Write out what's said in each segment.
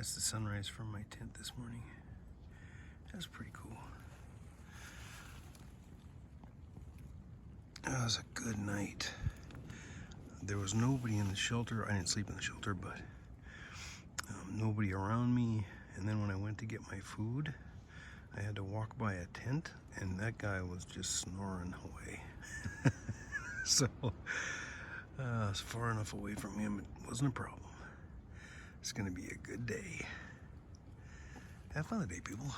That's the sunrise from my tent this morning. That's pretty cool. That was a good night. There was nobody in the shelter. I didn't sleep in the shelter, but nobody around me. And then when I went to get my food, I had to walk by a tent, and that guy was just snoring away. So I was far enough away from him, it wasn't a problem. It's gonna be a good day. Have fun today, people.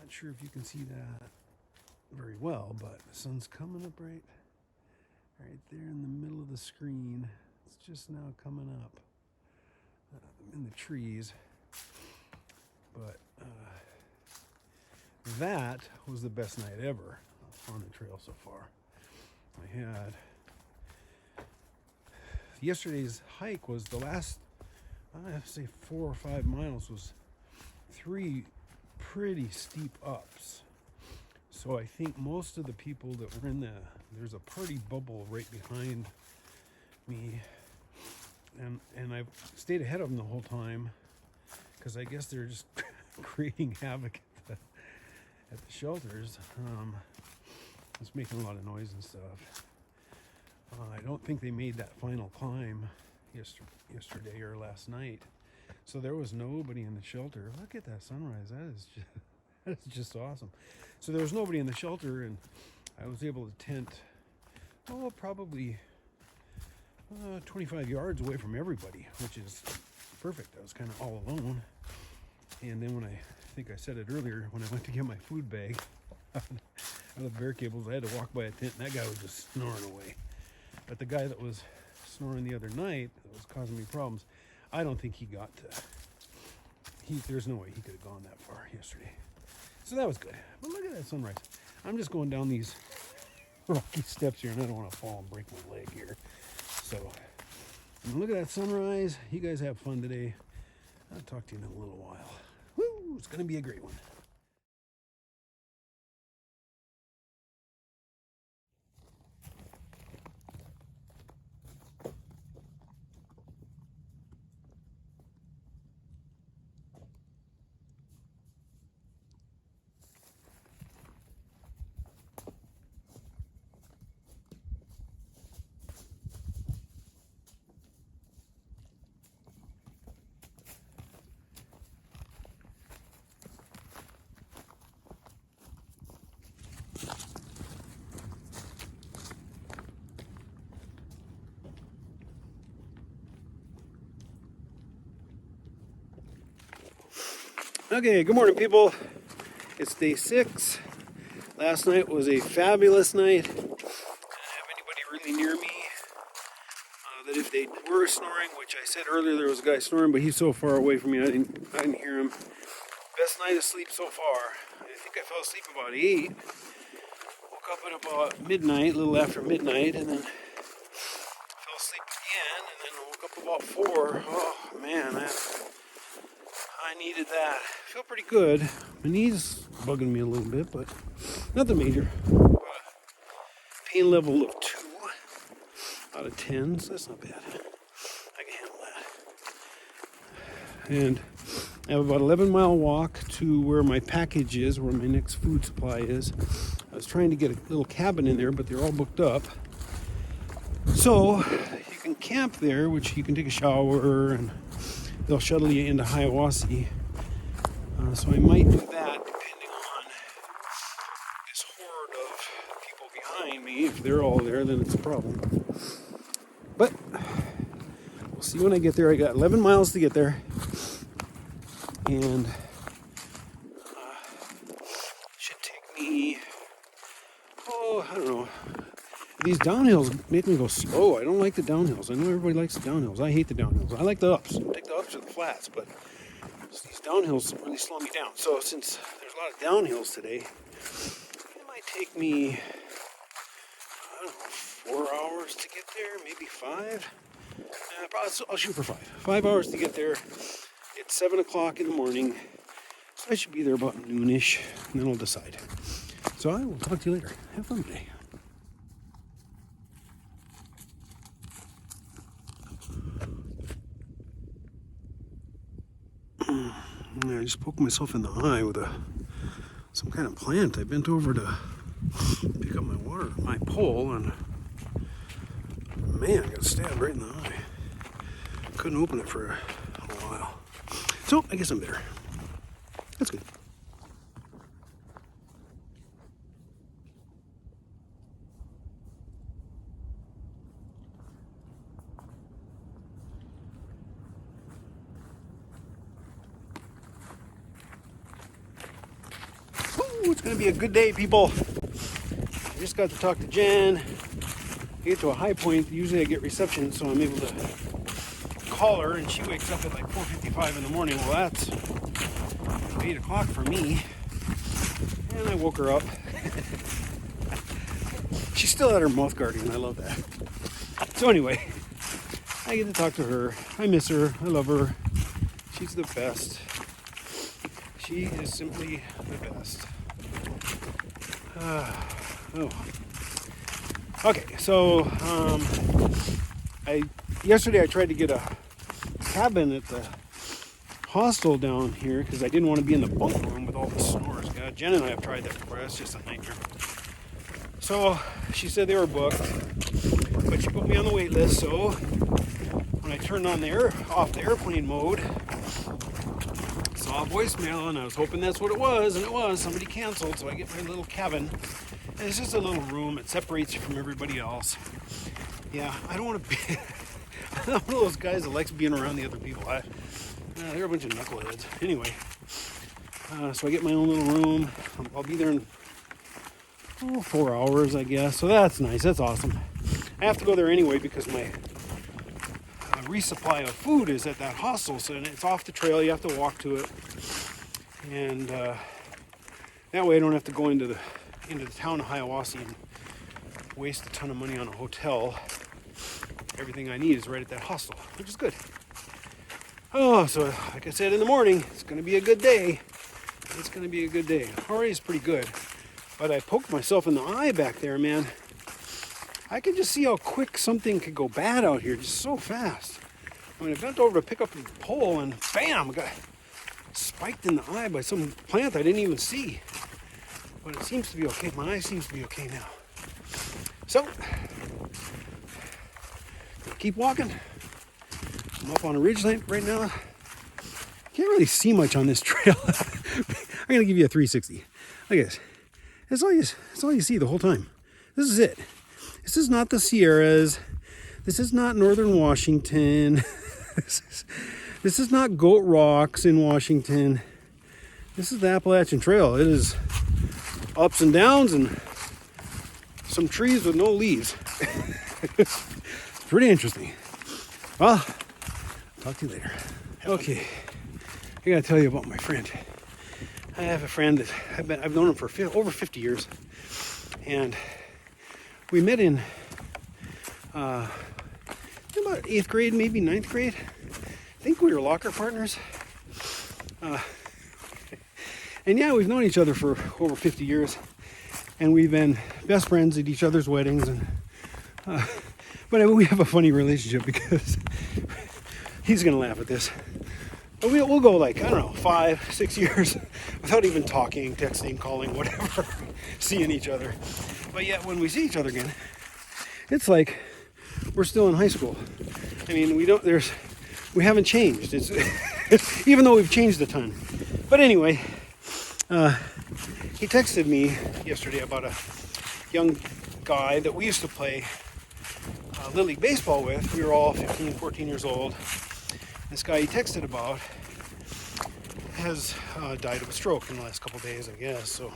Sure if you can see that very well, but the sun's coming up right there in the middle of the screen. It's just now coming up in the trees, but that was the best night ever on the trail so far. I had yesterday's hike was the last, I have to say 4 or 5 miles was 3 pretty steep ups. So I think most of the people that were there's a party bubble right behind me, and I've stayed ahead of them the whole time because I guess they're just creating havoc at the shelters. It's making a lot of noise and stuff. I don't think they made that final climb yesterday or last night. So there was nobody in the shelter. Look at that sunrise. That is just awesome. So there was nobody in the shelter, and I was able to tent, probably 25 yards away from everybody, which is perfect. I was kind of all alone. And then I think I said it earlier, when I went to get my food bag out of the bear cables, I had to walk by a tent, and that guy was just snoring away. But the guy that was snoring the other night, that was causing me problems, I don't think he got to, there's no way he could have gone that far yesterday. So that was good. But look at that sunrise. I'm just going down these rocky steps here, and I don't want to fall and break my leg here. So look at that sunrise. You guys have fun today. I'll talk to you in a little while. Woo! It's going to be a great one. Okay, good morning, people. It's day 6. Last night was a fabulous night. I didn't have anybody really near me. That if they were snoring, which I said earlier there was a guy snoring, but he's so far away from me I didn't hear him. Best night of sleep so far. I think I fell asleep about 8. Woke up at about midnight, a little after midnight, and then fell asleep again, and then woke up about 4. Oh man, I needed that. I feel pretty good. My knee's bugging me a little bit, but nothing major. Pain level of 2 out of 10, so that's not bad. I can handle that. And I have about 11-mile walk to where my package is, where my next food supply is. I was trying to get a little cabin in there, but they're all booked up. So you can camp there, which you can take a shower, and they'll shuttle you into Hiawassee. So I might do that, depending on this horde of people behind me. If they're all there, then it's a problem. But we'll see when I get there. I got 11 miles to get there. And should take me, I don't know. These downhills make me go slow. I don't like the downhills. I know everybody likes the downhills. I hate the downhills. I like the ups. I take the ups or the flats, but these downhills really slow me down. So since there's a lot of downhills today, it might take me, I don't know, 4 hours to get there, maybe 5. Probably, I'll shoot for 5. 5 hours to get there. It's 7 o'clock in the morning, so I should be there about noonish, and then I'll decide. So I will talk to you later. Have fun today. I just poked myself in the eye with some kind of plant. I bent over to pick up my pole, and man, I got stabbed right in the eye. Couldn't open it for a while. So I guess I'm better. That's good. It's going to be a good day, people. I just got to talk to Jen. I get to a high point. Usually I get reception, so I'm able to call her, and she wakes up at like 4:55 in the morning. Well, that's 8 o'clock for me. And I woke her up. She's still at her mouth guarding, and I love that. So anyway, I get to talk to her. I miss her. I love her. She's the best. She is simply the best. Okay, so yesterday I tried to get a cabin at the hostel down here because I didn't want to be in the bunk room with all the snores. God, Jen and I have tried that before. That's just a nightmare. So she said they were booked, but she put me on the wait list. So when I turned on off the airplane mode, saw a voicemail, and I was hoping that's what it was, and it was. Somebody canceled, so I get my little cabin. And it's just a little room. It separates you from everybody else. Yeah, I don't want to be I'm one of those guys that likes being around the other people. They're a bunch of knuckleheads. Anyway, so I get my own little room. I'll be there in 4 hours, I guess. So that's nice. That's awesome. I have to go there anyway because my resupply of food is at that hostel, so it's off the trail. You have to walk to it, and that way I don't have to go into the town of Hiawassee and waste a ton of money on a hotel. Everything I need is right at that hostel, which is good. So like I said in the morning, it's going to be a good day. It's going to be a good day. Already is pretty good, but I poked myself in the eye back there, man. I can just see how quick something could go bad out here, just so fast. I mean, I bent over to pick up the pole, and bam, I got spiked in the eye by some plant I didn't even see. But it seems to be okay. My eye seems to be okay now. So, keep walking. I'm up on a ridge line right now. Can't really see much on this trail. I'm going to give you a 360. Look at this. That's all you see the whole time. This is it. This is not the Sierras. This is not Northern Washington. This is not Goat Rocks in Washington. This is the Appalachian Trail. It is ups and downs and some trees with no leaves. Pretty interesting. Well, talk to you later. Okay, I gotta tell you about my friend. I have a friend that I've known him for over 50 years, and we met in about 8th grade, maybe 9th grade. I think we were locker partners. And yeah, we've known each other for over 50 years, and we've been best friends at each other's weddings. And but we have a funny relationship because he's gonna laugh at this. But we'll go like, I don't know, 5, 6 years without even talking, texting, calling, whatever, seeing each other. But yet when we see each other again, it's like we're still in high school. I mean, we haven't changed. It's even though we've changed a ton. But anyway, he texted me yesterday about a young guy that we used to play Little League baseball with. We were all 15, 14 years old. This guy he texted about has died of a stroke in the last couple days, I guess. So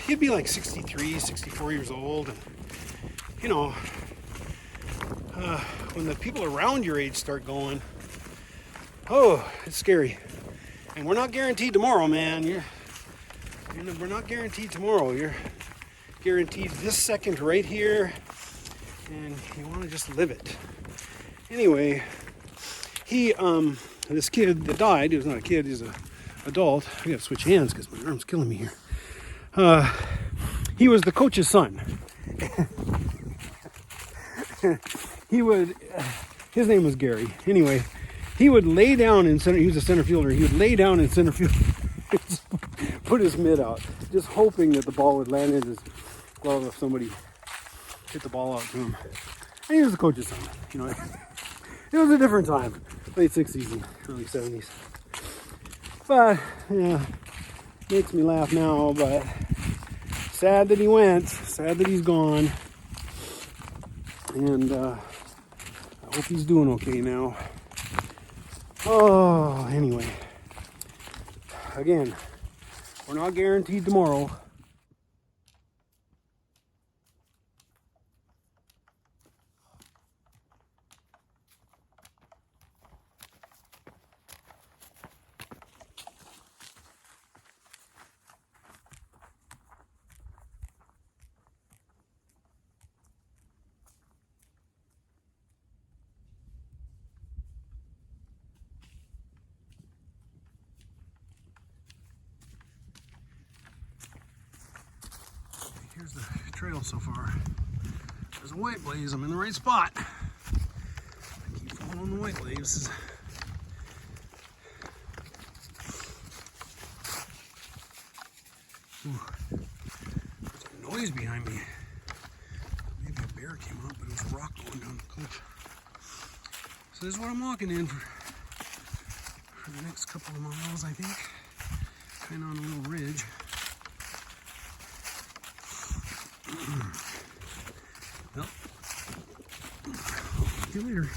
he'd be like 63, 64 years old. And, you know, when the people around your age start going, oh, it's scary. And we're not guaranteed tomorrow, man. We're not guaranteed tomorrow. You're guaranteed this second right here, and you want to just live it. Anyway, this kid that died, he was not a kid, he's an adult. I gotta switch hands because my arm's killing me here. He was the coach's son. His name was Gary. Anyway, he would lay down in center, he was a center fielder, he would lay down in center field, put his mitt out, just hoping that the ball would land in his glove if somebody hit the ball out to him. And he was the coach's son, you know. It was a different time, late 60s and early 70s. But, yeah, makes me laugh now, but sad that he went, sad that he's gone. And I hope he's doing okay now. Oh, anyway. Again, we're not guaranteed tomorrow. Here's the trail so far. There's a white blaze. I'm in the right spot. Keep following the white blaze. Ooh, there's a noise behind me. Maybe a bear came up, but it was a rock going down the cliff. So this is what I'm walking in for the next couple of miles, I think. Kind of on a little ridge. Well, see you later.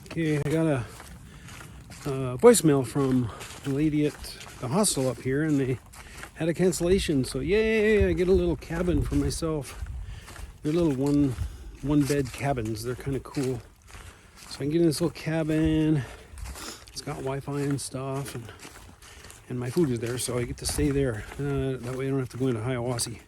Okay, I got a voicemail from a lady at the hostel up here, and they had a cancellation. So yay, I get a little cabin for myself. They're little one bed cabins. They're kind of cool. So I can get in this little cabin. It's got Wi-Fi and stuff, and my food is there, so I get to stay there. That way I don't have to go into Hiawassee.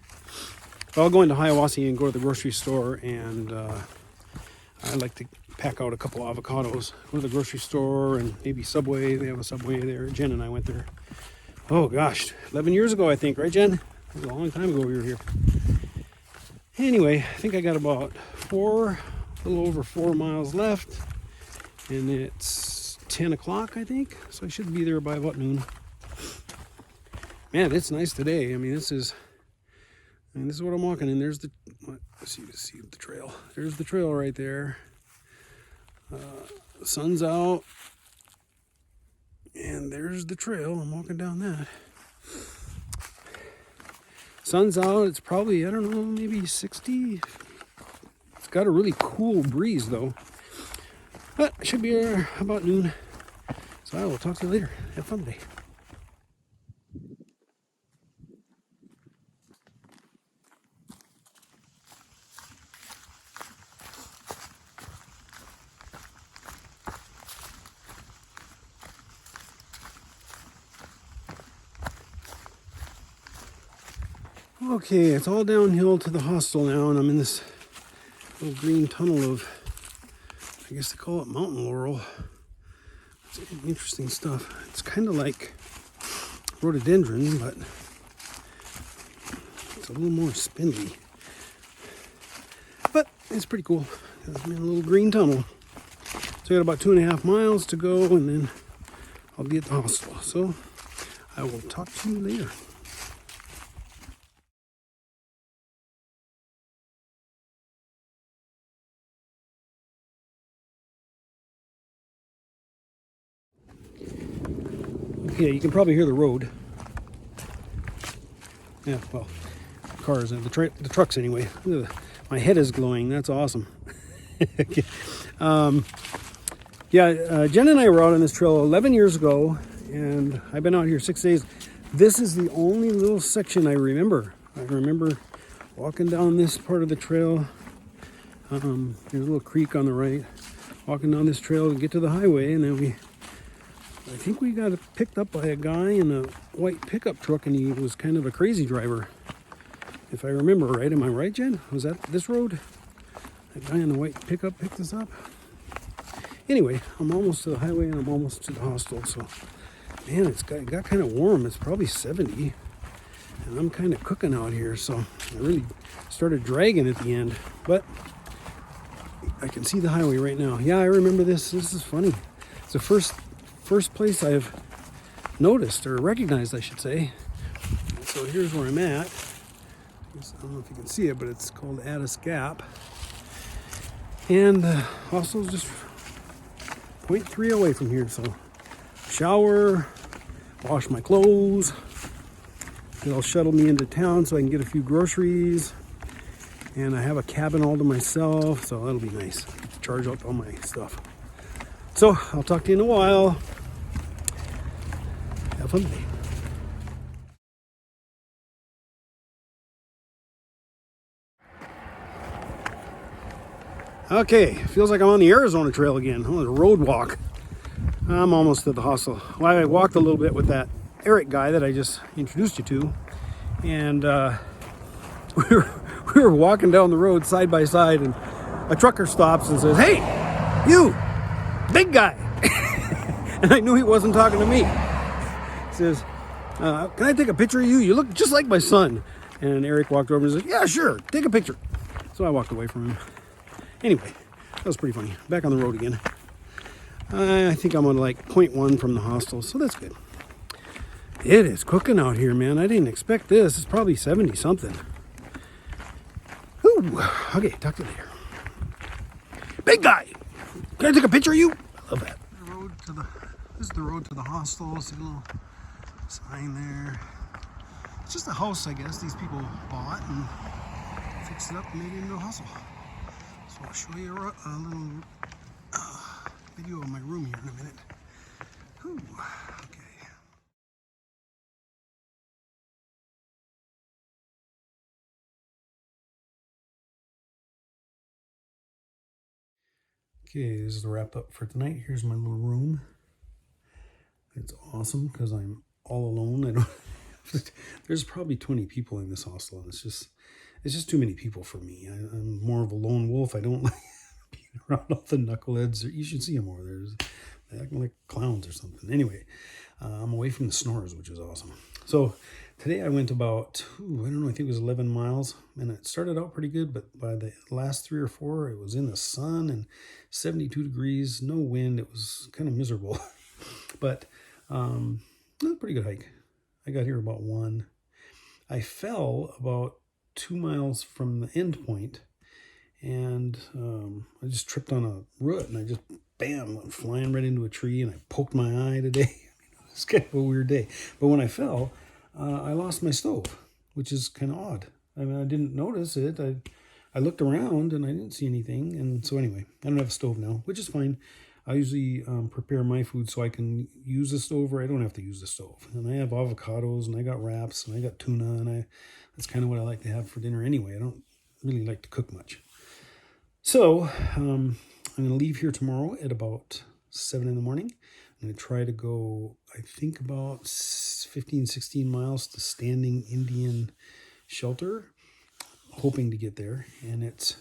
But I'll go into Hiawassee and go to the grocery store, and I like to pack out a couple avocados. Go to the grocery store and maybe Subway. They have a Subway there. Jen and I went there Oh gosh, 11 years ago, I think, right, Jen? It was a long time ago we were here. Anyway, I think I got about a little over 4 miles left, and it's 10 o'clock, I think, so I should be there by about noon. Man, it's nice today. I mean, this is what I'm walking in. There's the, let's see the trail. There's the trail right there. The sun's out, and there's the trail. I'm walking down that. Sun's out. It's probably, I don't know, maybe 60. It's got a really cool breeze though. But I should be here about noon. So I will talk to you later. Have fun today. Okay, it's all downhill to the hostel now, and I'm in this little green tunnel of, I guess they call it mountain laurel. It's interesting stuff. It's kind of like rhododendron, but it's a little more spindly. But it's pretty cool. I'm in a little green tunnel. So I got about 2.5 miles to go, and then I'll be at the hostel. So I will talk to you later. Okay, you can probably hear the road. Yeah, well, cars and the trucks anyway. My head is glowing. That's awesome. Okay. Jen and I were out on this trail 11 years ago, and I've been out here 6 days. This is the only little section I remember. I remember walking down this part of the trail. There's a little creek on the right. Walking down this trail to get to the highway, and then I think we got picked up by a guy in a white pickup truck, and he was kind of a crazy driver. If I remember right. Am I right, Jen? Was that this road? That guy in the white pickup picked us up? Anyway, I'm almost to the highway, and I'm almost to the hostel. So, man, it got kind of warm. It's probably 70, and I'm kind of cooking out here. So I really started dragging at the end. But I can see the highway right now. Yeah, I remember this. This is funny. It's the first place I've noticed, or recognized, I should say. So here's where I'm at. I don't know if you can see it, but it's called Addis Gap. And also just 0.3 away from here. So shower, wash my clothes. It'll shuttle me into town so I can get a few groceries. And I have a cabin all to myself, so that'll be nice. Charge up all my stuff. So I'll talk to you in a while. Have fun today. Okay, feels like I'm on the Arizona Trail again. I'm on a road walk. I'm almost at the hostel. Well, I walked a little bit with that Eric guy that I just introduced you to, and we were walking down the road side by side, and a trucker stops and says, "Hey, you, big guy!" And I knew he wasn't talking to me. He says, "Can I take a picture of you? You look just like my son." And Eric walked over and said, "Yeah, sure, take a picture." So I walked away from him. Anyway, that was pretty funny. Back on the road again. I think I'm on like 0.1 from the hostel, so that's good. It is cooking out here, man. I didn't expect this. It's probably 70 something. Ooh. Okay, talk to you later. Big guy, can I take a picture of you? I love that. This is the road to the hostel. See a little sign there. It's just a house, I guess. These people bought and fixed it up and made it into a hostel. So I'll show you a little video of my room here in a minute. Ooh, okay. Okay, this is the wrap up for tonight. Here's my little room. It's awesome because I'm all alone. I don't. There's probably 20 people in this hostel, and it's just too many people for me. I'm more of a lone wolf. I don't like being around all the knuckleheads. You should see them over there. They're acting like clowns or something. Anyway, I'm away from the snores, which is awesome. So today I went about, I don't know, I think it was 11 miles. And it started out pretty good, but by the last 3 or 4, it was in the sun and 72 degrees, no wind. It was kind of miserable. But it was a pretty good hike. I got here about 1. I fell about 2 miles from the end point, and I just tripped on a root, and I just, bam, went flying right into a tree, and I poked my eye today. It's kind of a weird day. But when I fell, I lost my stove, which is kind of odd. I mean, I didn't notice it. I looked around, and I didn't see anything. And so anyway, I don't have a stove now, which is fine. I usually prepare my food so I can use the stove, or I don't have to use the stove. And I have avocados, and I got wraps, and I got tuna, and that's kind of what I like to have for dinner anyway. I don't really like to cook much. So I'm going to leave here tomorrow at about 7 in the morning. I'm going to try to go, I think, about 15, 16 miles to Standing Indian Shelter, hoping to get there. And it's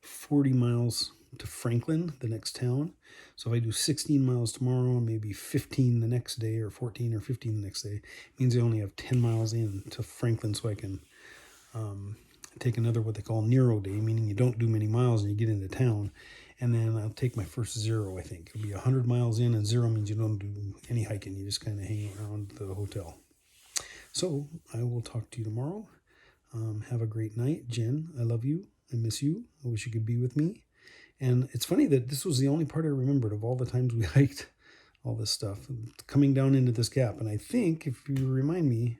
40 miles to Franklin, the next town. So if I do 16 miles tomorrow, maybe 15 the next day, or 14 or 15 the next day, it means I only have 10 miles in to Franklin, so I can take another what they call Nero day, meaning you don't do many miles and you get into town. And then I'll take my first 0, I think. It'll be 100 miles in, and 0 means you don't do any hiking. You just kind of hang around the hotel. So I will talk to you tomorrow. Have a great night. Jen, I love you. I miss you. I wish you could be with me. And it's funny that this was the only part I remembered of all the times we hiked all this stuff, coming down into this gap. And I think, if you remind me,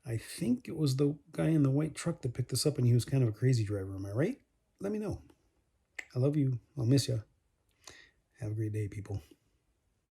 I think it was the guy in the white truck that picked us up, and he was kind of a crazy driver. Am I right? Let me know. I love you. I'll miss you. Have a great day, people.